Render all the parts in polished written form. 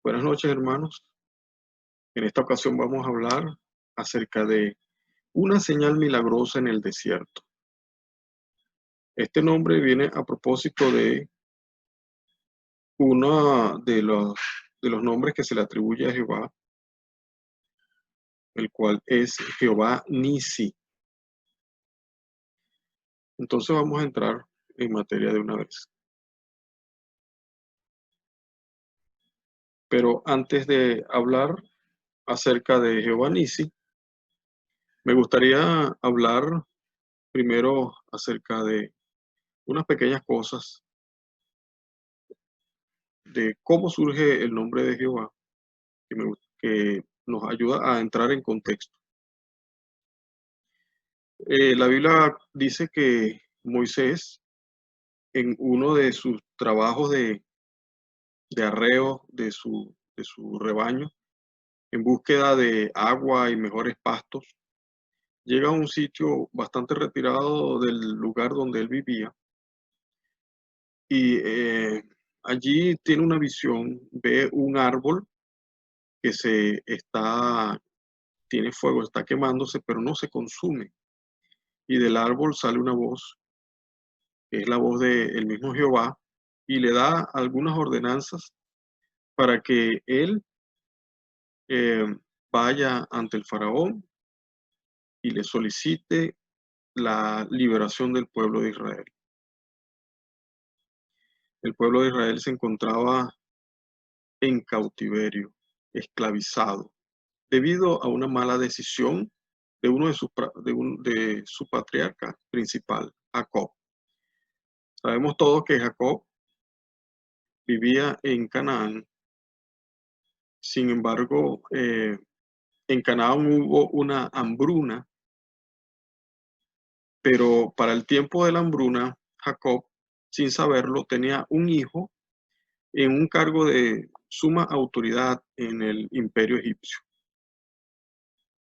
Buenas noches, hermanos. En esta ocasión vamos a hablar acerca de una señal milagrosa en el desierto. Este nombre viene a propósito de uno de los nombres que se le atribuye a Jehová, el cual es Jehová Nisi. Entonces vamos a entrar en materia de una vez. Pero antes de hablar acerca de Jehová Nisi, me gustaría hablar primero acerca de unas pequeñas cosas de cómo surge el nombre de Jehová, que nos ayuda a entrar en contexto. La Biblia dice que Moisés, en uno de sus trabajos de arreo de su rebaño, en búsqueda de agua y mejores pastos, llega a un sitio bastante retirado del lugar donde él vivía y allí tiene una visión, ve un árbol que tiene fuego, está quemándose, pero no se consume. Y del árbol sale una voz, que es la voz del mismo Jehová, y le da algunas ordenanzas para que él eh, vaya ante el faraón y le solicite la liberación del pueblo de Israel. El pueblo de Israel se encontraba en cautiverio, esclavizado, debido a una mala decisión de uno de su patriarca principal, Jacob. Sabemos todos que Jacob vivía en Canaán. Sin embargo, en Canaán hubo una hambruna, pero para el tiempo de la hambruna, Jacob, sin saberlo, tenía un hijo en un cargo de suma autoridad en el imperio egipcio,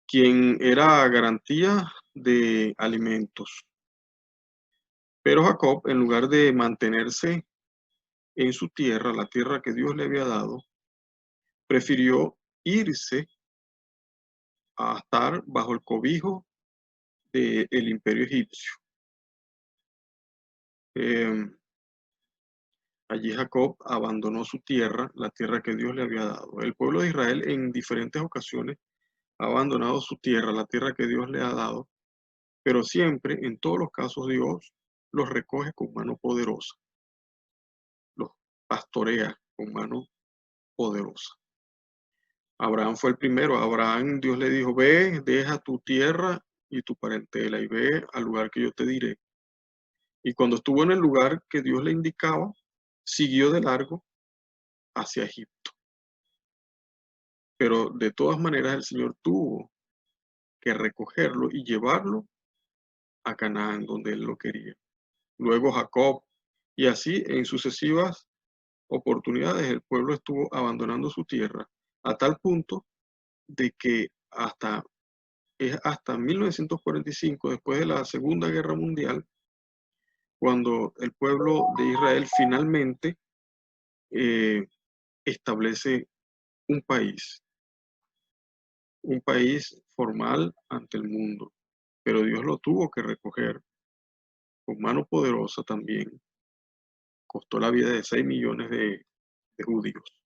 quien era garantía de alimentos. Pero Jacob, en lugar de mantenerse en su tierra, la tierra que Dios le había dado, prefirió irse a estar bajo el cobijo del imperio egipcio. Eh, Allí Jacob abandonó su tierra, la tierra que Dios le había dado. El pueblo de Israel en diferentes ocasiones ha abandonado su tierra, la tierra que Dios le ha dado, pero siempre, en todos los casos, Dios los recoge con mano poderosa, los pastorea con mano poderosa. Abraham fue el primero. A Abraham Dios le dijo, ve, deja tu tierra y tu parentela y ve al lugar que yo te diré. Y cuando estuvo en el lugar que Dios le indicaba, siguió de largo hacia Egipto. Pero de todas maneras el Señor tuvo que recogerlo y llevarlo a Canaán, donde él lo quería. Luego Jacob, y así en sucesivas oportunidades el pueblo estuvo abandonando su tierra, a tal punto de que es hasta 1945, después de la Segunda Guerra Mundial, cuando el pueblo de Israel finalmente eh, establece un país formal ante el mundo. Pero Dios lo tuvo que recoger con mano poderosa también. Costó la vida de 6 millones de judíos.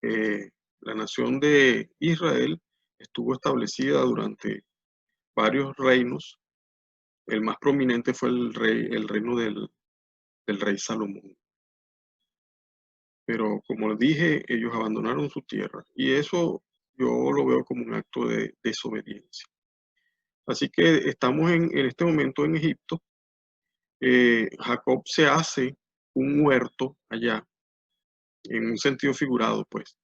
La nación de Israel estuvo establecida durante varios reinos. El más prominente fue el reino del rey Salomón. Pero como les dije, ellos abandonaron su tierra y eso yo lo veo como un acto de desobediencia. Así que estamos en este momento en Egipto. Jacob se hace un huerto allá, en un sentido figurado, pues,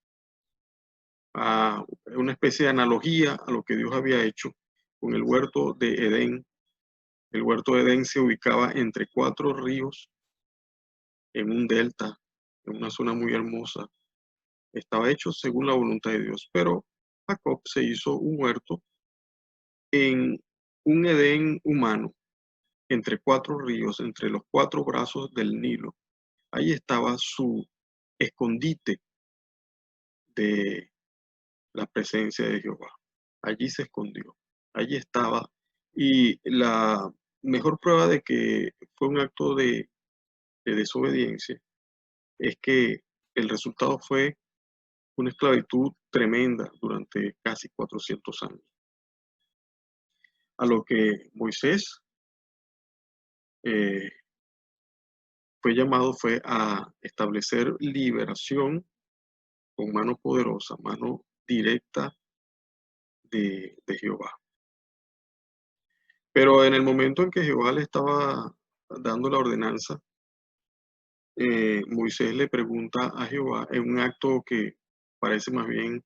a una especie de analogía a lo que Dios había hecho con el huerto de Edén. El huerto de Edén se ubicaba entre 4 ríos en un delta, en una zona muy hermosa. Estaba hecho según la voluntad de Dios, pero Jacob se hizo un huerto en un Edén humano, entre 4 ríos, entre los 4 brazos del Nilo. Ahí estaba escondite de la presencia de Jehová. Allí se escondió, allí estaba. Y la mejor prueba de que fue un acto de desobediencia es que el resultado fue una esclavitud tremenda durante casi 400 años. A lo que Moisés eh, fue llamado fue a establecer liberación con mano poderosa, mano directa de Jehová. Pero en el momento en que Jehová le estaba dando la ordenanza, Moisés le pregunta a Jehová en un acto que parece más bien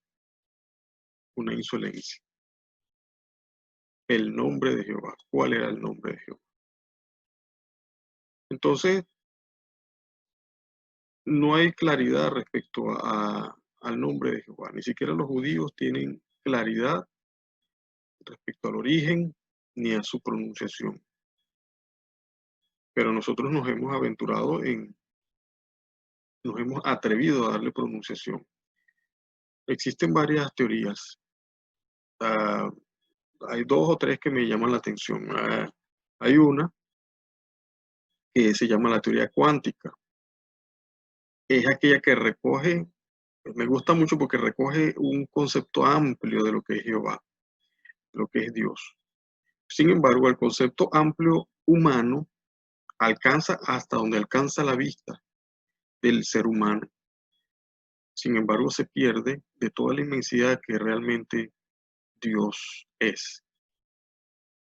una insolencia. El nombre de Jehová. ¿Cuál era el nombre de Jehová? Entonces, no hay claridad respecto al nombre de Jehová. Ni siquiera los judíos tienen claridad respecto al origen ni a su pronunciación. Pero nosotros nos hemos aventurado nos hemos atrevido a darle pronunciación. Existen varias teorías. Uh, hay dos o tres que me llaman la atención. Hay una que se llama la teoría cuántica. Es aquella que recoge, me gusta mucho porque recoge un concepto amplio de lo que es Jehová, lo que es Dios. Sin embargo, el concepto amplio humano alcanza hasta donde alcanza la vista del ser humano. Sin embargo, se pierde de toda la inmensidad que realmente Dios es.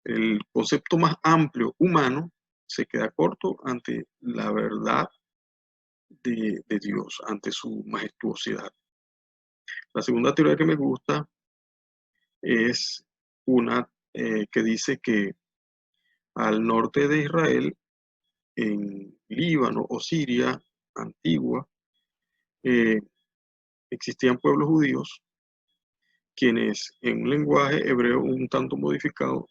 El concepto más amplio humano se queda corto ante la verdad de Dios, ante su majestuosidad. La segunda teoría que me gusta es una que dice que al norte de Israel, en Líbano o Siria antigua, existían pueblos judíos quienes en un lenguaje hebreo un tanto modificado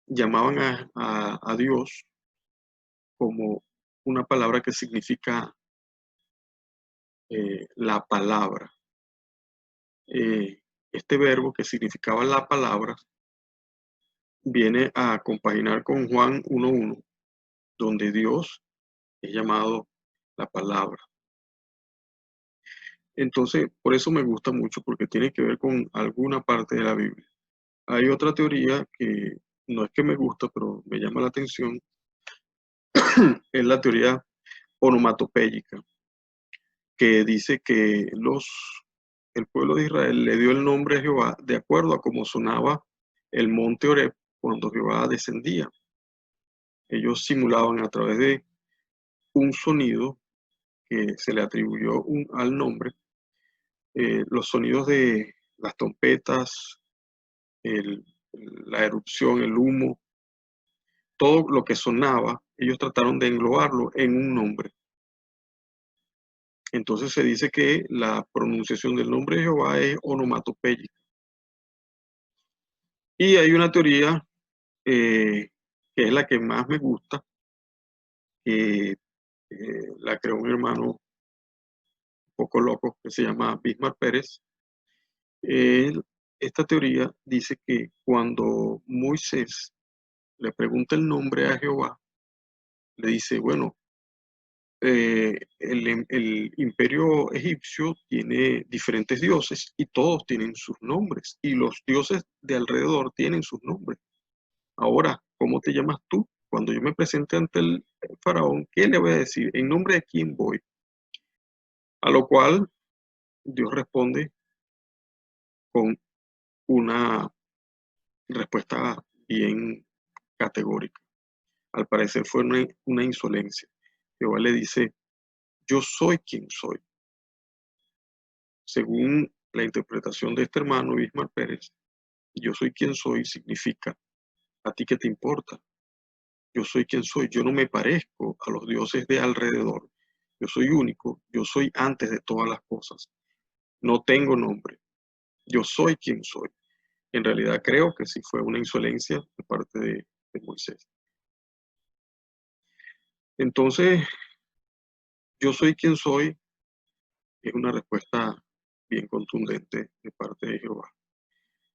llamaban a Dios como una palabra que significa la palabra. Este verbo que significaba la palabra viene a compaginar con Juan 1:1, donde Dios es llamado la palabra. Entonces, por eso me gusta mucho, porque tiene que ver con alguna parte de la Biblia. Hay otra teoría que no es que me gusta, pero me llama la atención, es la teoría onomatopéyica, que dice que el pueblo de Israel le dio el nombre a Jehová de acuerdo a cómo sonaba el monte Oreb cuando Jehová descendía. Ellos simulaban a través de un sonido que se le atribuyó al nombre, los sonidos de las trompetas, la erupción, el humo, todo lo que sonaba, ellos trataron de englobarlo en un nombre. Entonces se dice que la pronunciación del nombre de Jehová es onomatopéyica. Y hay una teoría que es la que más me gusta, que la creó un hermano un poco loco que se llama Bismarck Pérez. Esta teoría dice que cuando Moisés le pregunta el nombre a Jehová, le dice, bueno, el imperio egipcio tiene diferentes dioses y todos tienen sus nombres y los dioses de alrededor tienen sus nombres. Ahora, ¿cómo te llamas tú? Cuando yo me presente ante el faraón, ¿qué le voy a decir? ¿En nombre de quién voy? A lo cual Dios responde con una respuesta bien categórica. Al parecer fue una insolencia. Jehová le dice, yo soy quien soy. Según la interpretación de este hermano Bismarck Pérez, yo soy quien soy significa, ¿a ti qué te importa? Yo soy quien soy, yo no me parezco a los dioses de alrededor. Yo soy único, yo soy antes de todas las cosas. No tengo nombre, yo soy quien soy. En realidad creo que sí fue una insolencia de parte de Moisés. Entonces, yo soy quien soy, es una respuesta bien contundente de parte de Jehová.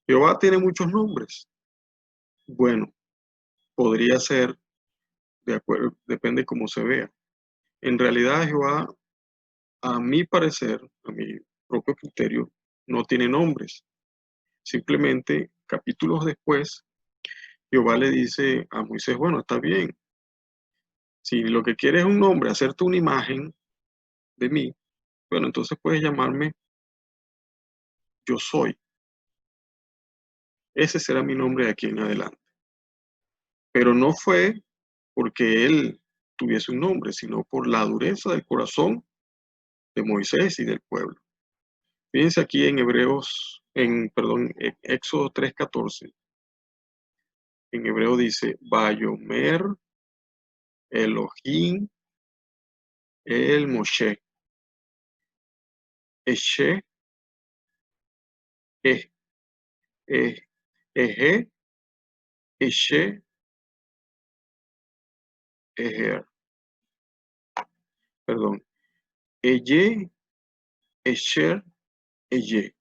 Jehová tiene muchos nombres. Bueno, podría ser, de acuerdo, depende cómo se vea. En realidad, Jehová, a mi parecer, a mi propio criterio, no tiene nombres. Simplemente, capítulos después, Jehová le dice a Moisés, bueno, está bien. Si lo que quieres es un nombre, hacerte una imagen de mí, bueno, entonces puedes llamarme Yo Soy. Ese será mi nombre de aquí en adelante. Pero no fue porque él tuviese un nombre, sino por la dureza del corazón de Moisés y del pueblo. Fíjense aquí en Éxodo 3:14. En hebreo dice, Bayomer Elohim el Moshe. Eshe, eh, eh, eje, eshe, ejer. Perdón. Eye, esher, eye.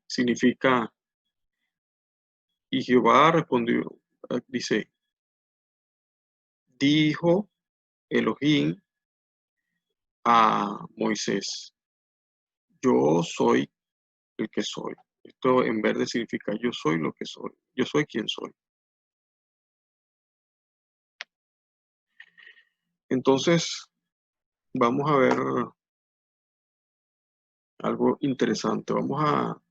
Significa, y Jehová respondió, dice, dijo Elohim a Moisés, yo soy el que soy. Esto en verde significa yo soy lo que soy, yo soy quien soy. Entonces, vamos a ver algo interesante. Vamos a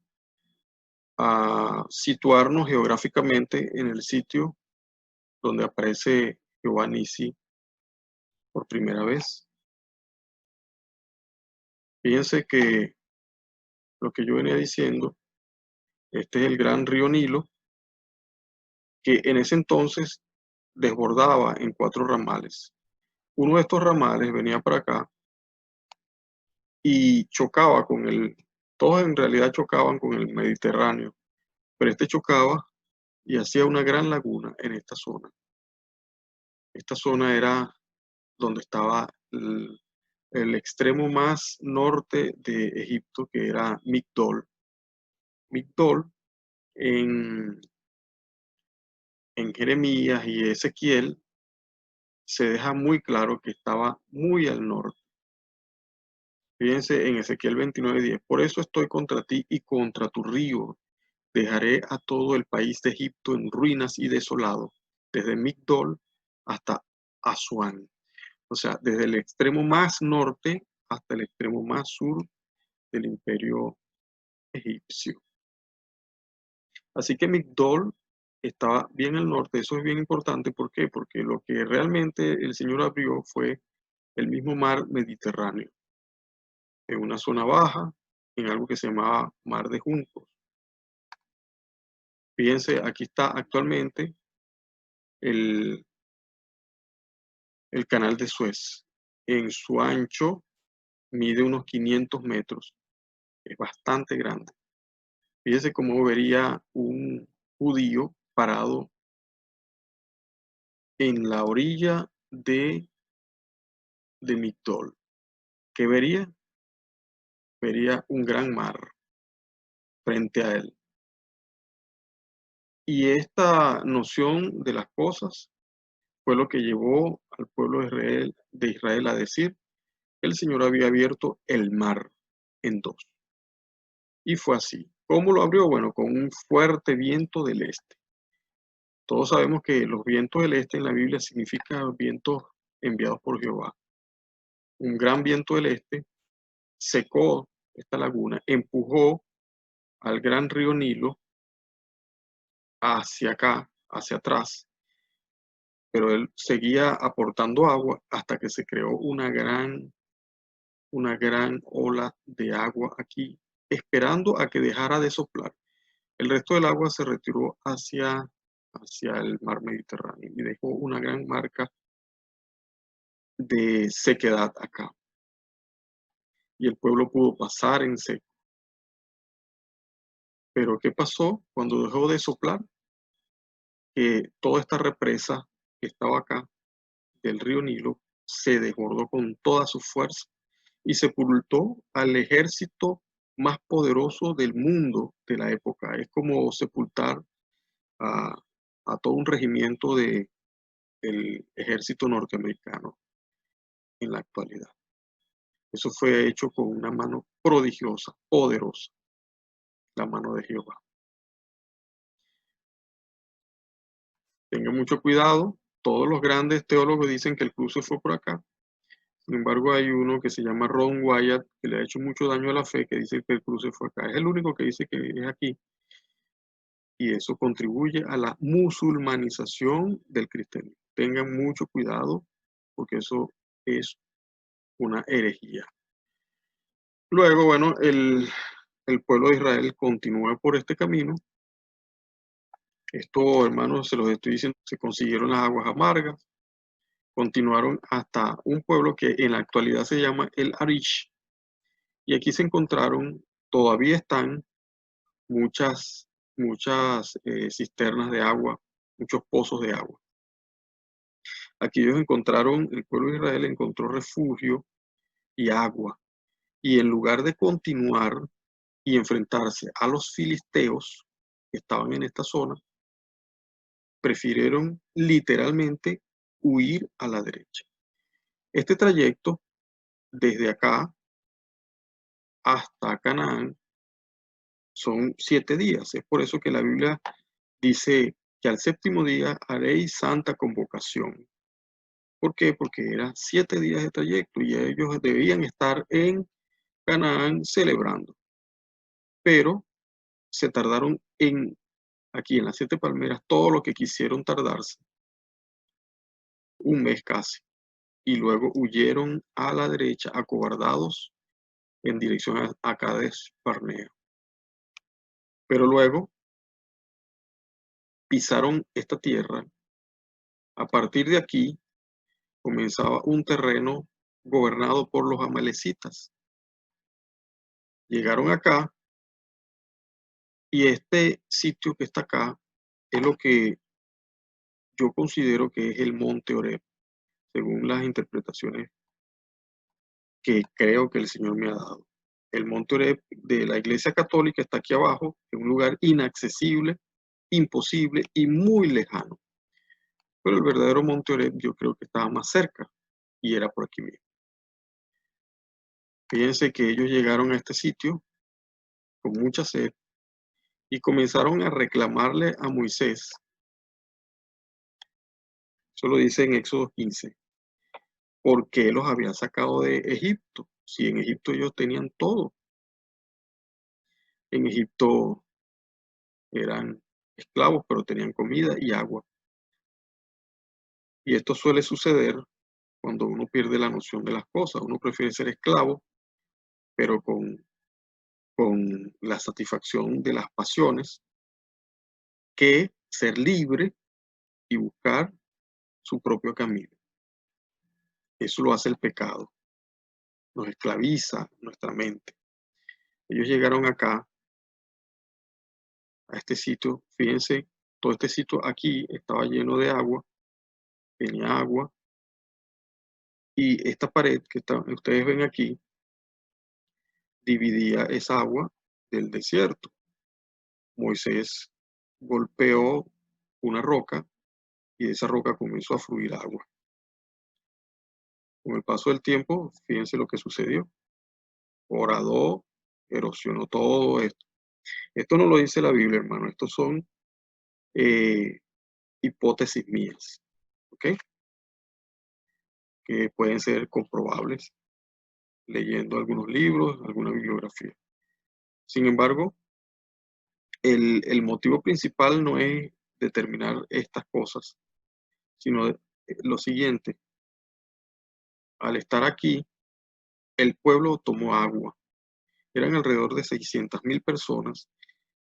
situarnos geográficamente en el sitio donde aparece Jehová Nisi por primera vez. Fíjense que lo que yo venía diciendo, este es el gran río Nilo, que en ese entonces desbordaba en 4 ramales. Uno de estos ramales venía para acá y chocaba todos en realidad chocaban con el Mediterráneo, pero este chocaba y hacía una gran laguna en esta zona. Esta zona era donde estaba el extremo más norte de Egipto, que era Migdol. Migdol en Jeremías y Ezequiel se deja muy claro que estaba muy al norte. Fíjense en Ezequiel 29:10, por eso estoy contra ti y contra tu río. Dejaré a todo el país de Egipto en ruinas y desolado, desde Migdol hasta Asuán. O sea, desde el extremo más norte hasta el extremo más sur del imperio egipcio. Así que Migdol estaba bien al norte, eso es bien importante. ¿Por qué? Porque lo que realmente el Señor abrió fue el mismo mar Mediterráneo, en una zona baja, en algo que se llamaba Mar de Juncos. Fíjense, aquí está actualmente el, el canal de Suez. En su ancho mide unos 500 metros, es bastante grande. Fíjense cómo vería un judío parado en la orilla de Migdol. ¿Qué vería? Vería un gran mar frente a él. Y esta noción de las cosas fue lo que llevó al pueblo de Israel a decir que el Señor había abierto el mar en dos. Y fue así. ¿Cómo lo abrió? Bueno, con un fuerte viento del este. Todos sabemos que los vientos del este en la Biblia significan vientos enviados por Jehová. Un gran viento del este secó esta laguna, empujó al gran río Nilo hacia acá, hacia atrás, pero él seguía aportando agua hasta que se creó una gran ola de agua aquí, esperando a que dejara de soplar. El resto del agua se retiró hacia el mar Mediterráneo y dejó una gran marca de sequedad acá. Y el pueblo pudo pasar en seco. Pero ¿qué pasó cuando dejó de soplar? Que toda esta represa que estaba acá del río Nilo se desbordó con toda su fuerza y sepultó al ejército más poderoso del mundo de la época. Es como sepultar a, a todo un regimiento del ejército norteamericano en la actualidad. Eso fue hecho con una mano prodigiosa, poderosa, la mano de Jehová. Tengan mucho cuidado. Todos los grandes teólogos dicen que el cruce fue por acá. Sin embargo, hay uno que se llama Ron Wyatt, que le ha hecho mucho daño a la fe, que dice que el cruce fue acá. Es el único que dice que es aquí. Y eso contribuye a la musulmanización del cristianismo. Tengan mucho cuidado, porque eso es una herejía. Luego, bueno, el pueblo de Israel continúa por este camino. Esto, hermanos, se los estoy diciendo, se consiguieron las aguas amargas, continuaron hasta un pueblo que en la actualidad se llama el Arish. Y aquí se encontraron, todavía están muchas cisternas de agua, muchos pozos de agua. Aquí ellos encontraron, el pueblo de Israel encontró refugio y agua. Y en lugar de continuar y enfrentarse a los filisteos que estaban en esta zona, prefirieron literalmente huir a la derecha. Este trayecto desde acá hasta Canaán son 7 días. Es por eso que la Biblia dice que al séptimo día haréis santa convocación. ¿Por qué? Porque eran 7 días de trayecto y ellos debían estar en Canaán celebrando. Pero se tardaron aquí en las 7 palmeras, todo lo que quisieron tardarse, un mes casi. Y luego huyeron a la derecha, acobardados, en dirección a Cades Barnea. Pero luego pisaron esta tierra. A partir de aquí comenzaba un terreno gobernado por los amalecitas. Llegaron acá y este sitio que está acá es lo que yo considero que es el monte Oreb, según las interpretaciones que creo que el Señor me ha dado. El monte Oreb de la Iglesia Católica está aquí abajo, en un lugar inaccesible, imposible y muy lejano. Pero el verdadero monte Oreb yo creo que estaba más cerca y era por aquí mismo. Fíjense que ellos llegaron a este sitio con mucha sed y comenzaron a reclamarle a Moisés. Eso lo dice en Éxodo 15. ¿Por qué los había sacado de Egipto? Si en Egipto ellos tenían todo. En Egipto eran esclavos, pero tenían comida y agua. Y esto suele suceder cuando uno pierde la noción de las cosas. Uno prefiere ser esclavo, pero con la satisfacción de las pasiones, que ser libre y buscar su propio camino. Eso lo hace el pecado. Nos esclaviza nuestra mente. Ellos llegaron acá, a este sitio, fíjense, todo este sitio aquí estaba lleno de agua, tenía agua, y esta pared que ustedes ven aquí dividía esa agua del desierto. Moisés golpeó una roca y de esa roca comenzó a fluir agua. Con el paso del tiempo, fíjense lo que sucedió. Horadó, erosionó todo esto. Esto no lo dice la Biblia, hermano. Estos son hipótesis mías, ¿ok? Que pueden ser comprobables leyendo algunos libros, alguna bibliografía. Sin embargo, el motivo principal no es determinar estas cosas, sino lo siguiente. Al estar aquí, el pueblo tomó agua. Eran alrededor de 600.000 personas,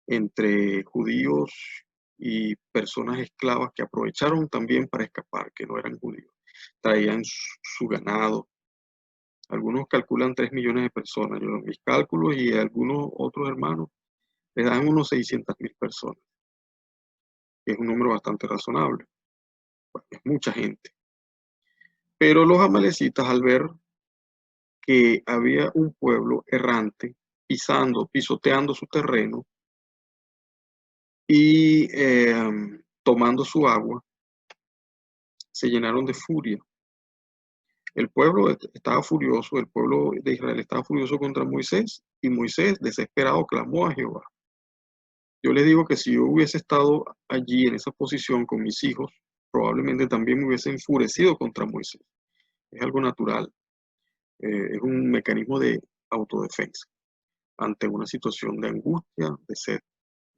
entre judíos y personas esclavas que aprovecharon también para escapar, que no eran judíos. Traían su ganado. Algunos calculan 3 millones de personas. Yo, mis cálculos y algunos otros hermanos les dan unos 600.000 personas, que es un número bastante razonable. Bueno, es mucha gente. Pero los amalecitas, al ver que había un pueblo errante pisoteando su terreno y tomando su agua, se llenaron de furia. El pueblo estaba furioso, el pueblo de Israel estaba furioso contra Moisés, y Moisés, desesperado, clamó a Jehová. Yo les digo que si yo hubiese estado allí en esa posición con mis hijos, probablemente también me hubiese enfurecido contra Moisés. Es algo natural, es un mecanismo de autodefensa ante una situación de angustia, de sed,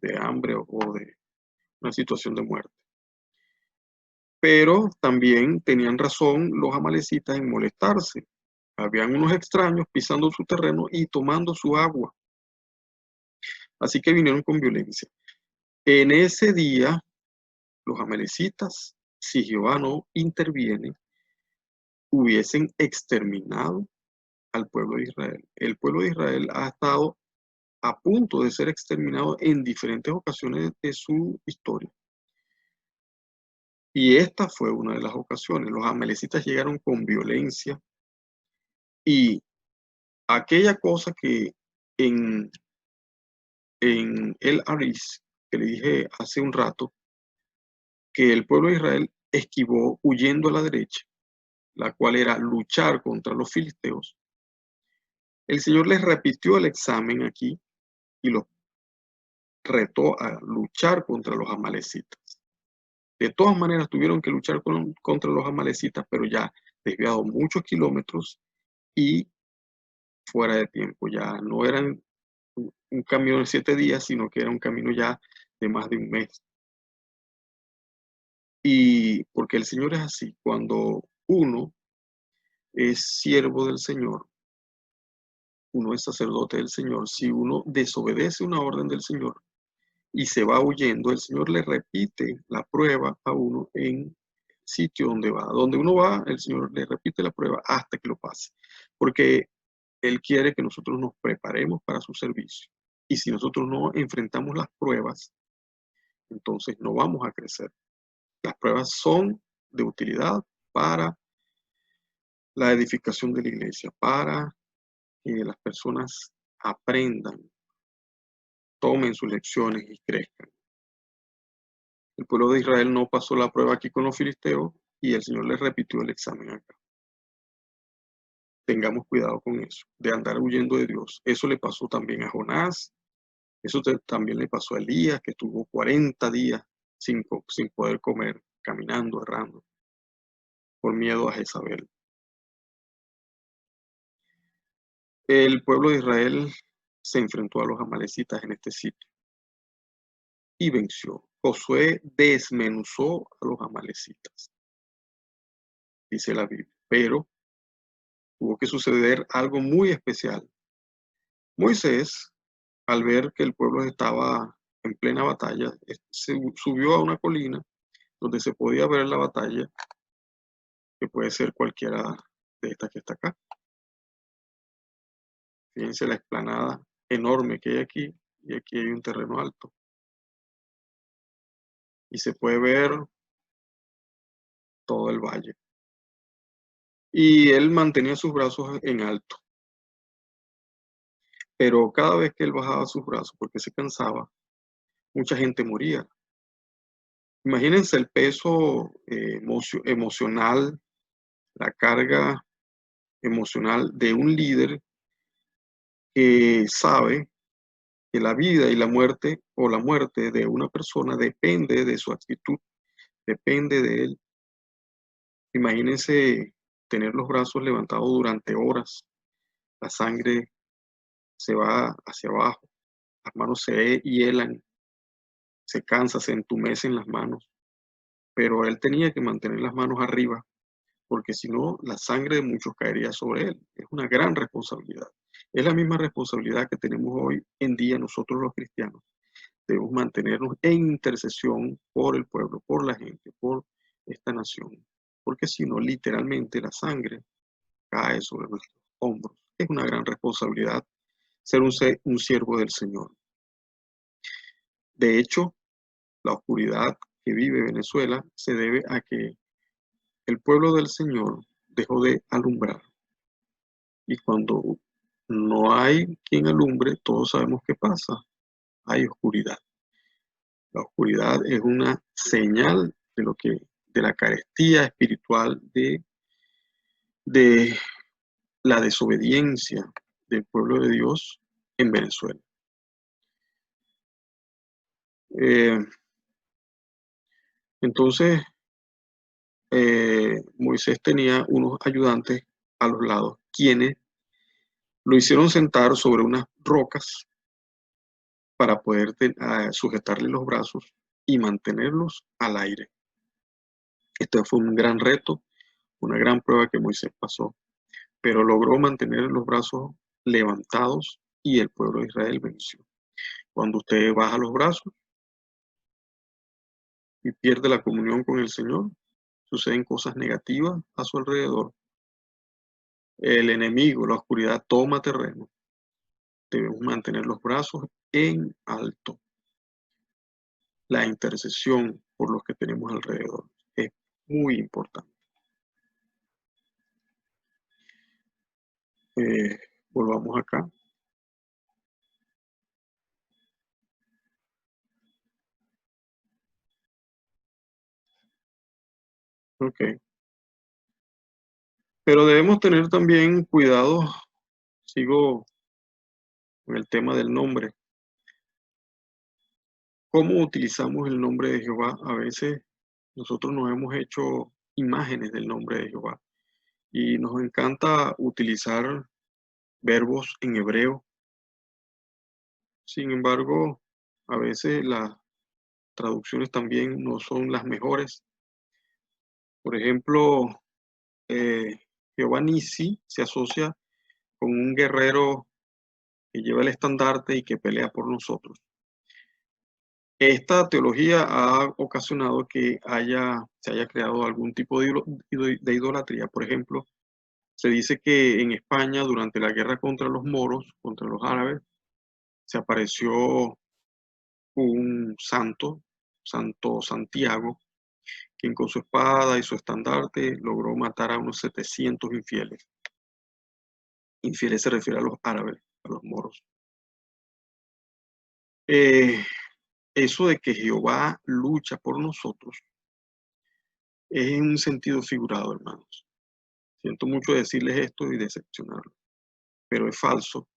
de hambre o de una situación de muerte. Pero también tenían razón los amalecitas en molestarse. Habían unos extraños pisando su terreno y tomando su agua. Así que vinieron con violencia. En ese día, los amalecitas, si Jehová no interviene, hubiesen exterminado al pueblo de Israel. El pueblo de Israel ha estado a punto de ser exterminado en diferentes ocasiones de su historia. Y esta fue una de las ocasiones. Los amalecitas llegaron con violencia y aquella cosa que en el Aris, que le dije hace un rato, que el pueblo de Israel esquivó huyendo a la derecha, la cual era luchar contra los filisteos. El Señor les repitió el examen aquí y los retó a luchar contra los amalecitas. De todas maneras tuvieron que luchar contra los amalecitas, pero ya desviado muchos kilómetros y fuera de tiempo. Ya no eran un camino de 7 días, sino que era un camino ya de más de un mes. Y porque el Señor es así, cuando uno es siervo del Señor, uno es sacerdote del Señor, si uno desobedece una orden del Señor y se va huyendo, el Señor le repite la prueba a uno en el sitio donde va. Donde uno va, el Señor le repite la prueba hasta que lo pase. Porque Él quiere que nosotros nos preparemos para su servicio. Y si nosotros no enfrentamos las pruebas, entonces no vamos a crecer. Las pruebas son de utilidad para la edificación de la iglesia, para que las personas aprendan, tomen sus lecciones y crezcan. El pueblo de Israel no pasó la prueba aquí con los filisteos y el Señor les repitió el examen acá. Tengamos cuidado con eso, de andar huyendo de Dios. Eso le pasó también a Jonás, eso también le pasó a Elías, que estuvo 40 días sin poder comer, caminando, errando, por miedo a Jezabel. El pueblo de Israel se enfrentó a los amalecitas en este sitio y venció. Josué desmenuzó a los amalecitas, dice la Biblia, pero tuvo que suceder algo muy especial. Moisés, al ver que el pueblo estaba en plena batalla, se subió a una colina donde se podía ver la batalla, que puede ser cualquiera de estas que está acá. Fíjense la explanada enorme que hay aquí, y aquí hay un terreno alto. Y se puede ver todo el valle. Y él mantenía sus brazos en alto. Pero cada vez que él bajaba sus brazos, porque se cansaba, mucha gente moría. Imagínense el peso emocional, la carga emocional de un líder que sabe que la vida y la muerte o la muerte de una persona depende de su actitud, depende de él. Imagínense tener los brazos levantados durante horas, la sangre se va hacia abajo, las manos se hielan, se cansa, se entumecen las manos, pero él tenía que mantener las manos arriba, porque si no, la sangre de muchos caería sobre él. Es una gran responsabilidad. Es la misma responsabilidad que tenemos hoy en día nosotros los cristianos. Debemos mantenernos en intercesión por el pueblo, por la gente, por esta nación, porque si no, literalmente la sangre cae sobre nuestros hombros. Es una gran responsabilidad ser un siervo del Señor. De hecho, la oscuridad que vive Venezuela se debe a que el pueblo del Señor dejó de alumbrar. Y cuando no hay quien alumbre, todos sabemos qué pasa. Hay oscuridad. La oscuridad es una señal de la carestía espiritual, de la desobediencia del pueblo de Dios en Venezuela. Eh, entonces, Moisés tenía unos ayudantes a los lados, quienes lo hicieron sentar sobre unas rocas para poder sujetarle los brazos y mantenerlos al aire. Este fue un gran reto, una gran prueba que Moisés pasó, pero logró mantener los brazos levantados y el pueblo de Israel venció. Cuando usted baja los brazos y pierde la comunión con el Señor, suceden cosas negativas a su alrededor. El enemigo, la oscuridad toma terreno. Debemos mantener los brazos en alto. La intercesión por los que tenemos alrededor es muy importante. Volvamos acá. Ok. Pero debemos tener también cuidado. Sigo con el tema del nombre. ¿Cómo utilizamos el nombre de Jehová? A veces nosotros nos hemos hecho imágenes del nombre de Jehová y nos encanta utilizar verbos en hebreo. Sin embargo, a veces las traducciones también no son las mejores. Por ejemplo, Jehová Nisi se asocia con un guerrero que lleva el estandarte y que pelea por nosotros. Esta teología ha ocasionado que se haya creado algún tipo de idolatría. Por ejemplo, se dice que en España, durante la guerra contra los moros, contra los árabes, se apareció un Santo Santiago, quien con su espada y su estandarte logró matar a unos 700 infieles. Infieles se refiere a los árabes, a los moros. Eso de que Jehová lucha por nosotros es en un sentido figurado, hermanos. Siento mucho decirles esto y decepcionarlos, pero es falso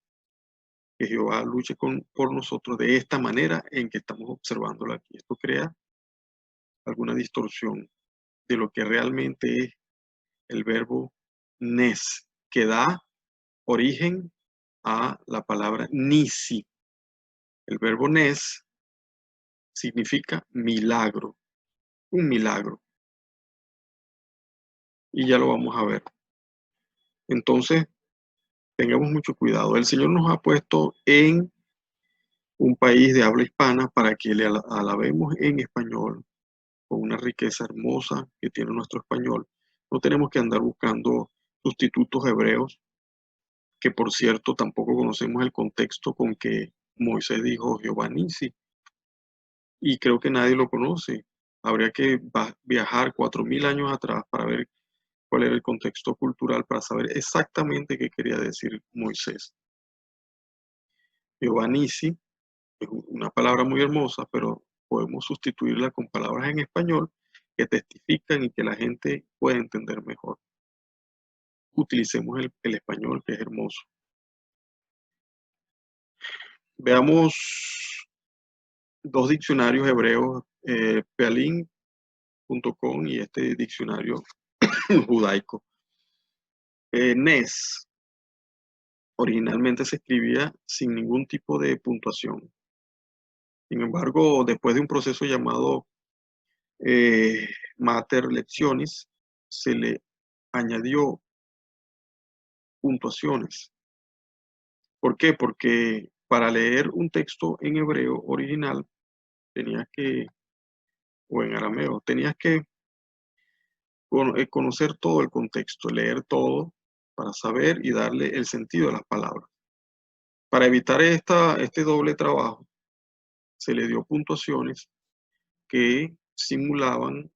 que Jehová luche por nosotros de esta manera en que estamos observándolo aquí. Esto crea alguna distorsión de lo que realmente es el verbo nes, que da origen a la palabra nisi. El verbo nes significa milagro, un milagro. Y ya lo vamos a ver. Entonces, tengamos mucho cuidado. El Señor nos ha puesto en un país de habla hispana para que le alabemos en español, con una riqueza hermosa que tiene nuestro español. No tenemos que andar buscando sustitutos hebreos, que por cierto tampoco conocemos el contexto con que Moisés dijo Jehová Nisi, y creo que nadie lo conoce. Habría que viajar 4000 años atrás para ver cuál era el contexto cultural, para saber exactamente qué quería decir Moisés. Jehová Nisi es una palabra muy hermosa, pero podemos sustituirla con palabras en español que testifican y que la gente puede entender mejor. Utilicemos el español, que es hermoso. Veamos dos diccionarios hebreos, pealin.com y este diccionario judaico. Nes originalmente se escribía sin ningún tipo de puntuación. Sin embargo, después de un proceso llamado Mater Lectionis, se le añadió puntuaciones. ¿Por qué? Porque para leer un texto en hebreo original o en arameo, tenías que conocer todo el contexto, leer todo para saber y darle el sentido a las palabras. Para evitar este doble trabajo, se le dio puntuaciones que simulaban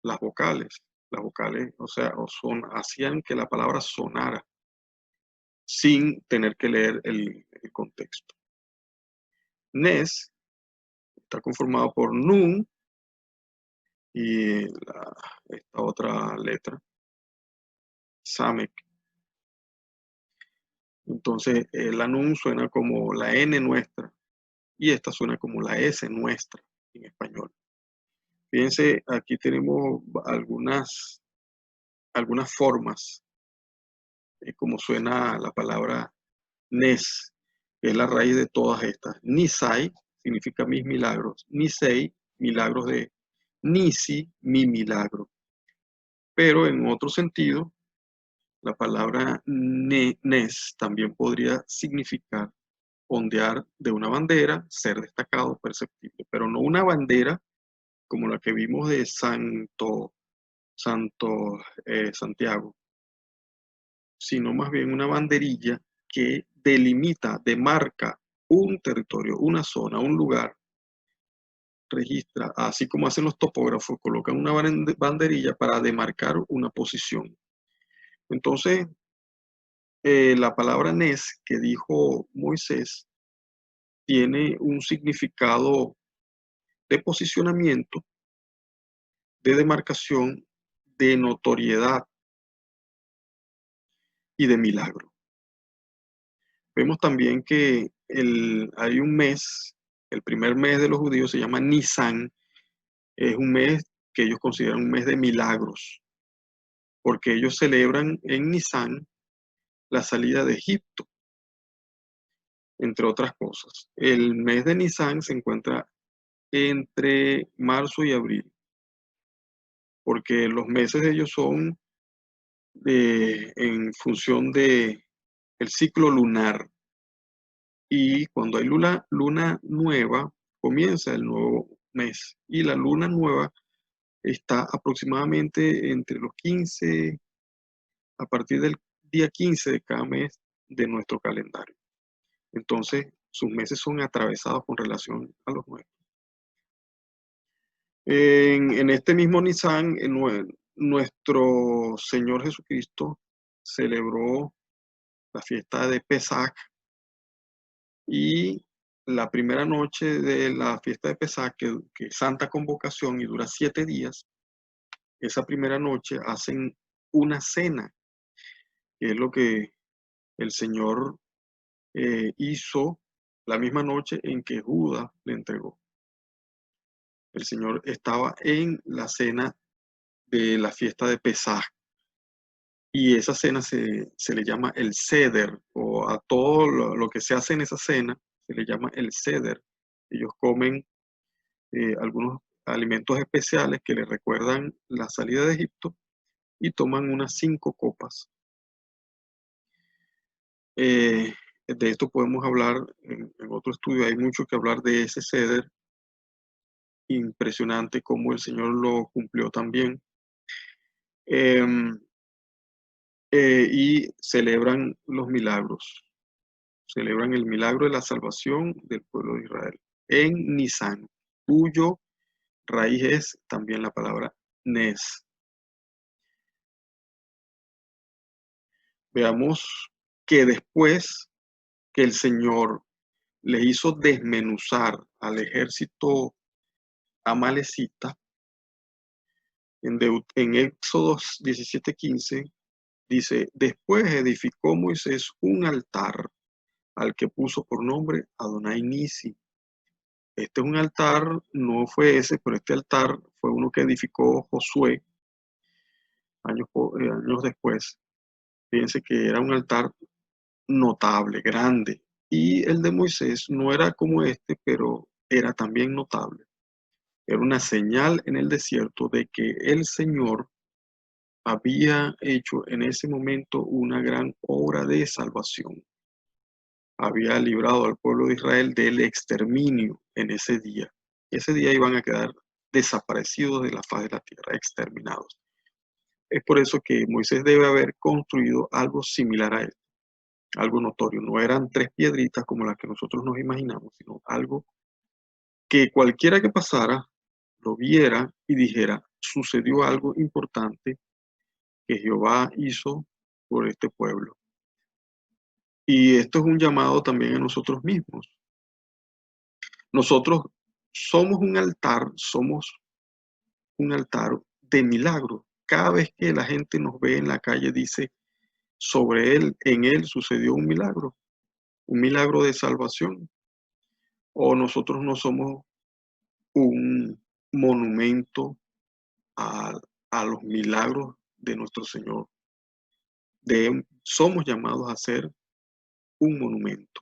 las vocales. las vocales, o sea, hacían que la palabra sonara sin tener que leer el contexto. Nes está conformado por nun y esta otra letra, samek. Entonces, la nun suena como la N nuestra y esta suena como la S nuestra en español. Fíjense, aquí tenemos algunas formas de cómo suena la palabra Nes, que es la raíz de todas estas. Nisai significa mis milagros. Nisei, milagros de Nisi, mi milagro. Pero en otro sentido, la palabra Nes también podría significar ondear de una bandera, ser destacado, perceptible, pero no una bandera como la que vimos de Santiago, sino más bien una banderilla que delimita, demarca un territorio, una zona, un lugar, registra, así como hacen los topógrafos, colocan una banderilla para demarcar una posición. Entonces, la palabra Nes que dijo Moisés tiene un significado de posicionamiento, de demarcación, de notoriedad y de milagro. Vemos también que hay un mes, el primer mes de los judíos se llama Nisan, es un mes que ellos consideran un mes de milagros, porque ellos celebran en Nisan la salida de Egipto, entre otras cosas. El mes de Nisan se encuentra entre marzo y abril, porque los meses de ellos son en función de el ciclo lunar. Y cuando hay luna nueva, comienza el nuevo mes. Y la luna nueva está aproximadamente entre los 15, a partir del día 15 de cada mes de nuestro calendario. Entonces, sus meses son atravesados con relación a los nuestros. En este mismo Nisan, nuestro Señor Jesucristo celebró la fiesta de Pesach y la primera noche de la fiesta de Pesach, que es Santa Convocación y dura 7 días, esa primera noche hacen una cena, que es lo que el Señor hizo la misma noche en que Judas le entregó. El Señor estaba en la cena de la fiesta de Pesaj y esa cena se le llama el Seder, o a todo lo que se hace en esa cena se le llama el Seder. Ellos comen algunos alimentos especiales que les recuerdan la salida de Egipto y toman unas 5 copas. De esto podemos hablar en otro estudio, hay mucho que hablar de ese Seder, impresionante cómo el Señor lo cumplió también. Y celebran los milagros, celebran el milagro de la salvación del pueblo de Israel en Nisan, cuyo raíz es también la palabra Nes. Veamos que después que el Señor le hizo desmenuzar al ejército amalecita, en Éxodo 17:15 dice, después edificó Moisés un altar al que puso por nombre Adonai Nisi. Este es un altar, no fue ese, pero este altar fue uno que edificó Josué años después. Fíjense que era un altar notable, grande. Y el de Moisés no era como este, pero era también notable. Era una señal en el desierto de que el Señor había hecho en ese momento una gran obra de salvación. Había librado al pueblo de Israel del exterminio en ese día. Ese día iban a quedar desaparecidos de la faz de la tierra, exterminados. Es por eso que Moisés debe haber construido algo similar a él, algo notorio. No eran 3 piedritas como las que nosotros nos imaginamos, sino algo que cualquiera que pasara lo viera y dijera, sucedió algo importante que Jehová hizo por este pueblo. Y esto es un llamado también a nosotros mismos. Nosotros somos un altar de milagros. Cada vez que la gente nos ve en la calle, dice, sobre él, en él sucedió un milagro de salvación. O nosotros no somos un monumento a, a los milagros de nuestro Señor. Somos llamados a ser un monumento,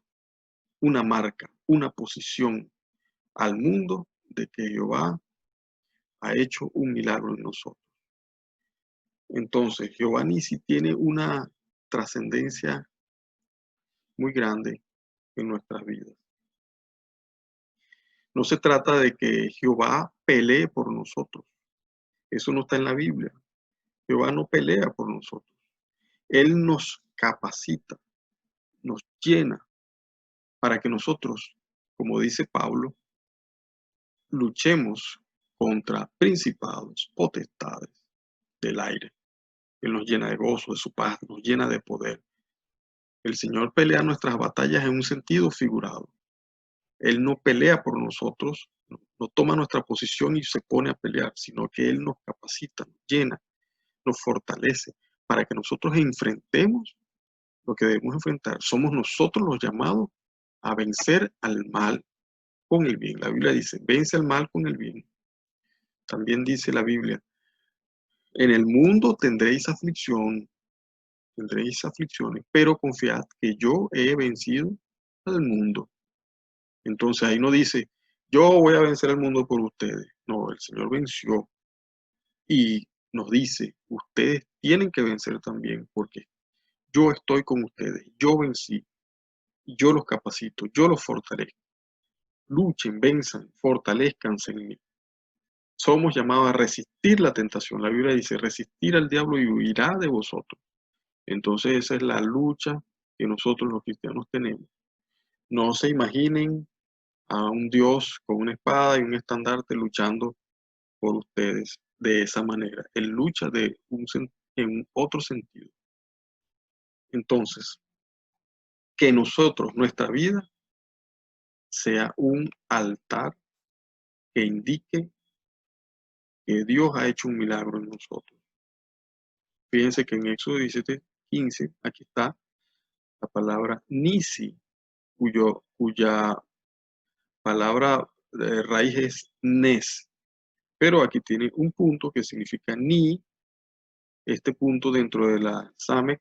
una marca, una posición al mundo de que Jehová ha hecho un milagro en nosotros. Entonces, Jehová Nisi tiene una trascendencia muy grande en nuestras vidas. No se trata de que Jehová pelee por nosotros. Eso no está en la Biblia. Jehová no pelea por nosotros. Él nos capacita, nos llena para que nosotros, como dice Pablo, luchemos contra principados, potestades del aire. Él nos llena de gozo, de su paz, nos llena de poder. El Señor pelea nuestras batallas en un sentido figurado. Él no pelea por nosotros, no toma nuestra posición y se pone a pelear, sino que Él nos capacita, nos llena, nos fortalece para que nosotros enfrentemos lo que debemos enfrentar. Somos nosotros los llamados a vencer al mal con el bien. La Biblia dice, vence al mal con el bien. También dice la Biblia, en el mundo tendréis aflicciones, pero confiad que yo he vencido al mundo. Entonces ahí no dice, yo voy a vencer al mundo por ustedes. No, el Señor venció y nos dice, ustedes tienen que vencer también porque yo estoy con ustedes, yo vencí, yo los capacito, yo los fortalezco. Luchen, venzan, fortalezcanse en mí. Somos llamados a resistir la tentación. La Biblia dice, resistir al diablo y huirá de vosotros. Entonces esa es la lucha que nosotros los cristianos tenemos. No se imaginen a un Dios con una espada y un estandarte luchando por ustedes de esa manera. Él lucha en otro sentido. Entonces, que nosotros, nuestra vida, sea un altar que indique que Dios ha hecho un milagro en nosotros. Fíjense que en Éxodo 17:15, aquí está la palabra Nisi, cuya palabra de raíz es Nes, pero aquí tiene un punto que significa Ni. Este punto dentro de la Samek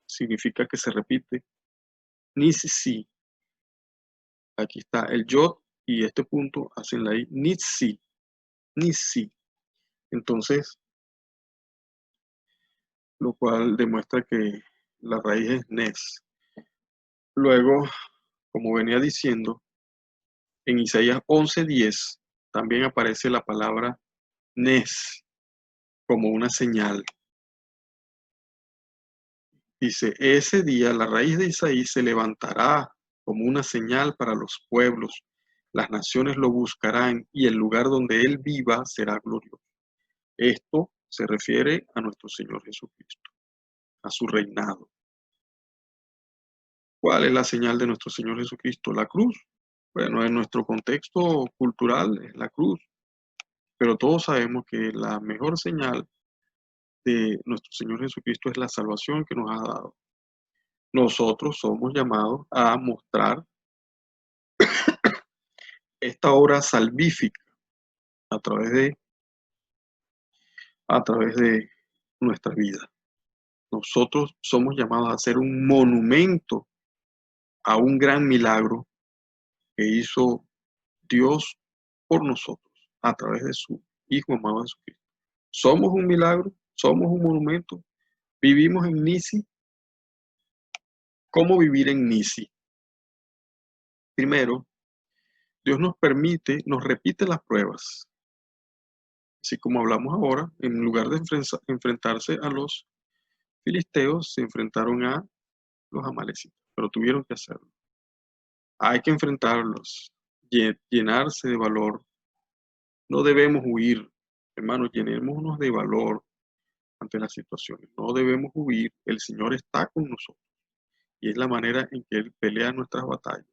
significa que se repite. Nisi. Aquí está el Yod y este punto hacen la I. Nisi. Nisi. Entonces, lo cual demuestra que la raíz es Nes. Luego, como venía diciendo, en Isaías 11:10 también aparece la palabra Nes como una señal. Dice, ese día la raíz de Isaí se levantará como una señal para los pueblos. Las naciones lo buscarán y el lugar donde él viva será glorioso. Esto se refiere a nuestro Señor Jesucristo, a su reinado. ¿Cuál es la señal de nuestro Señor Jesucristo? La cruz. Bueno, en nuestro contexto cultural es la cruz, pero todos sabemos que la mejor señal de nuestro Señor Jesucristo es la salvación que nos ha dado. Nosotros somos llamados a mostrar esta obra salvífica a través de nuestra vida. Nosotros somos llamados a ser un monumento a un gran milagro que hizo Dios por nosotros a través de su Hijo amado Jesucristo. Somos un milagro, somos un monumento, vivimos en Nisi. ¿Cómo vivir en Nisi? Primero, Dios nos repite las pruebas. Así como hablamos ahora, en lugar de enfrentarse a los filisteos, se enfrentaron a los amalecitas, pero tuvieron que hacerlo. Hay que enfrentarlos, llenarse de valor. No debemos huir Hermanos, llenémonos de valor ante las situaciones. No debemos huir. El Señor está con nosotros. Y es la manera en que Él pelea nuestras batallas,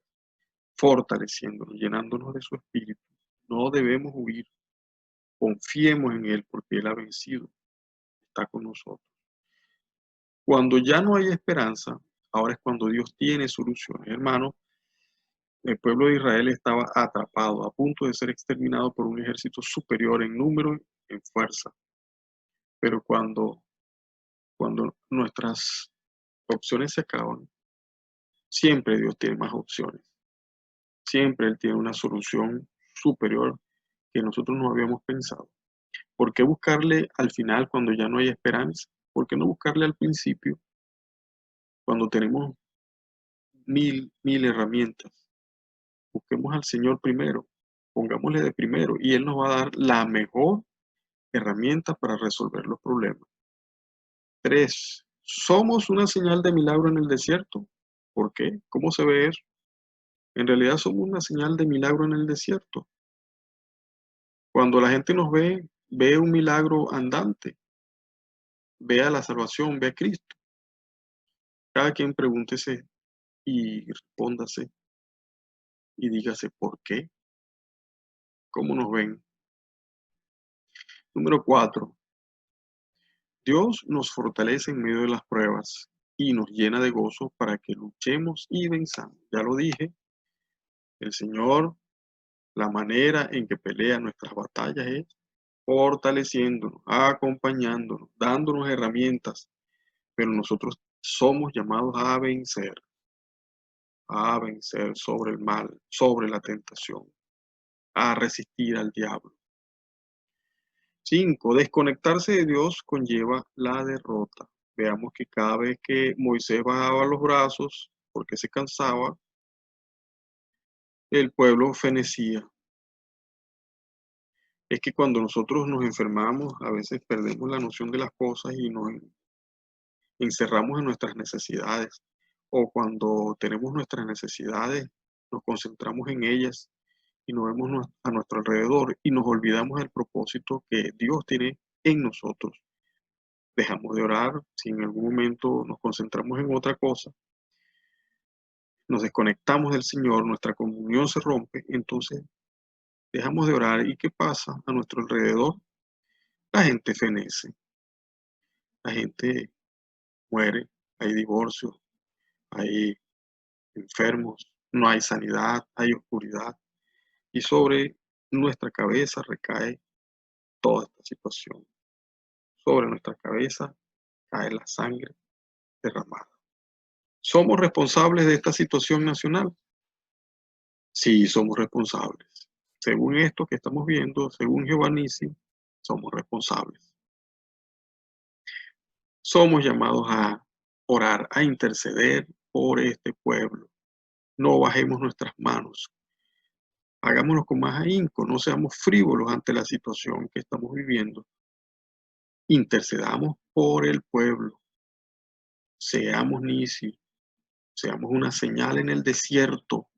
fortaleciéndonos, llenándonos de su espíritu. No debemos huir. Confiemos en Él porque Él ha vencido. Está con nosotros. Cuando ya no hay esperanza, ahora es cuando Dios tiene soluciones. Hermanos, el pueblo de Israel estaba atrapado, a punto de ser exterminado por un ejército superior en número, en fuerza. Pero cuando nuestras opciones se acaban, siempre Dios tiene más opciones. Siempre Él tiene una solución superior que nosotros no habíamos pensado. ¿Por qué buscarle al final cuando ya no hay esperanza? ¿Por qué no buscarle al principio cuando tenemos mil herramientas? Busquemos al Señor primero, pongámosle de primero y Él nos va a dar la mejor herramienta para resolver los problemas. 3. ¿Somos una señal de milagro en el desierto? ¿Por qué? ¿Cómo se ve eso? En realidad somos una señal de milagro en el desierto. Cuando la gente nos ve, ve un milagro andante, ve a la salvación, ve a Cristo. Cada quien pregúntese y respóndase y dígase por qué, cómo nos ven. Número 4. Dios nos fortalece en medio de las pruebas y nos llena de gozo para que luchemos y venzamos. Ya lo dije, el Señor, la manera en que pelea nuestras batallas es fortaleciéndonos, acompañándonos, dándonos herramientas, pero nosotros somos llamados a vencer sobre el mal, sobre la tentación, a resistir al diablo. 5. Desconectarse de Dios conlleva la derrota. Veamos que cada vez que Moisés bajaba los brazos porque se cansaba, el pueblo fenecía. Es que cuando nosotros nos enfermamos, a veces perdemos la noción de las cosas y nos encerramos en nuestras necesidades. O cuando tenemos nuestras necesidades, nos concentramos en ellas y nos vemos a nuestro alrededor y nos olvidamos del propósito que Dios tiene en nosotros. Dejamos de orar, si en algún momento nos concentramos en otra cosa, nos desconectamos del Señor, nuestra comunión se rompe, entonces dejamos de orar. ¿Y qué pasa a nuestro alrededor? La gente fenece, la gente muere, hay divorcios, hay enfermos, no hay sanidad, hay oscuridad. Y sobre nuestra cabeza recae toda esta situación. Sobre nuestra cabeza cae la sangre derramada. ¿Somos responsables de esta situación nacional? Sí, somos responsables. Según esto que estamos viendo, según Jehová Nissi, somos responsables. Somos llamados a orar, a interceder por este pueblo. No bajemos nuestras manos. Hagámoslo con más ahínco, no seamos frívolos ante la situación que estamos viviendo. Intercedamos por el pueblo. Seamos Nissi, seamos una señal en el desierto